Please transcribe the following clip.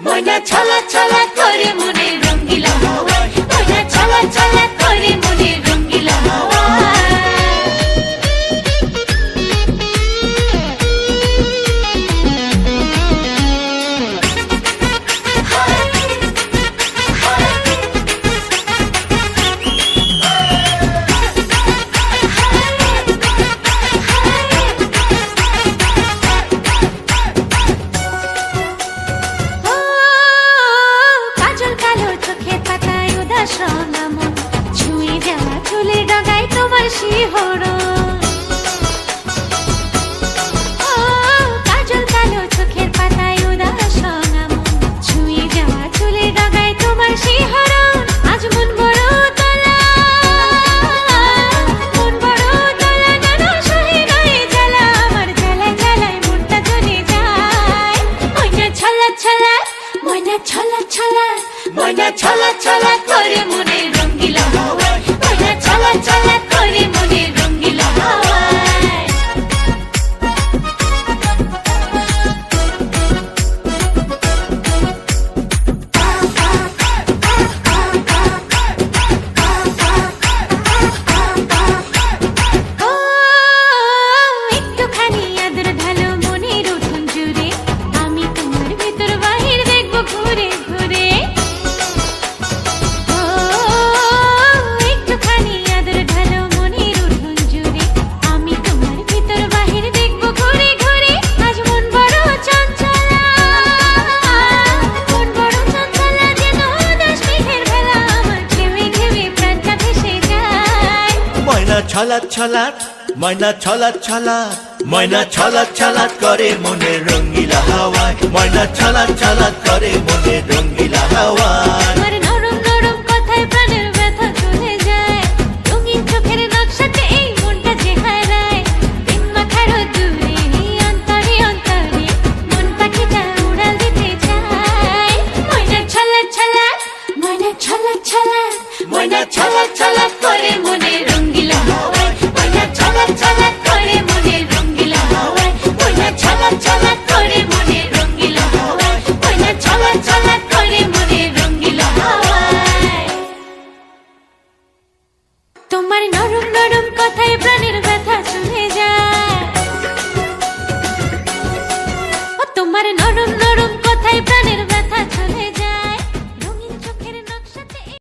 ময়না ছলা ছলা করে মনে রঙ্গিলা হাওয়ায়, ময়না ছলা ছলা করে মনে রঙ্গিলা হাওয়ায়। ছুঁয়ে যাওয়া চুলের ডগায় তোমার শিহরণ, কাজল কালো চোখের পাতায় উদাস নামন, ছুঁয়ে যাওয়া চুলের ডগায় তোমার শিহরণ। আজ মন বড় তোলা, মন বড় তোলা, নানা সহে নয় জ্বালা, আমার জ্বালায় জ্বালায় মনটা জ্বলে যায়। ময়না ছলা ছলা, ময়না ছলা ছলা, ময়না ছলা ছলা করে মনে রঙ্গিলা হাওয়ায়, ময়না ছলা ছলা করে মনে রঙ্গিলা হাওয়ায়। একটুখানি আদর ঢালো মনের উঠোন জুড়ে, আমি তোমার ভিতর বাহির দেখবো ঘুরে ঘুরে। ময়না ছলা ছলা, ময়না ছলা ছলা, ময়না ছলা ছলা করে মনে রঙ্গিলা হাওয়ায়, ময়না ছলা ছলা করে মনে রঙ্গিলা হাওয়ায়। আমার নরম নরম কথায় প্রাণের ব্যথা চলে যায়, রঙিন চোখের নকশাতে এই মনটা যে হারায়। দিন মাথার দূরে অন্তরে অন্তরে মন পাখিটা উড়াল দিতে চায়। ময়না ছলা ছলা, ময়না ছলা ছলা, ময়না ছলা ছলা করে মনে রঙ্গিলা হাওয়ায়, ময়না ছলা ছলা করে মনে রঙ্গিলা হাওয়ায়, ময়না ছলা ছলা করে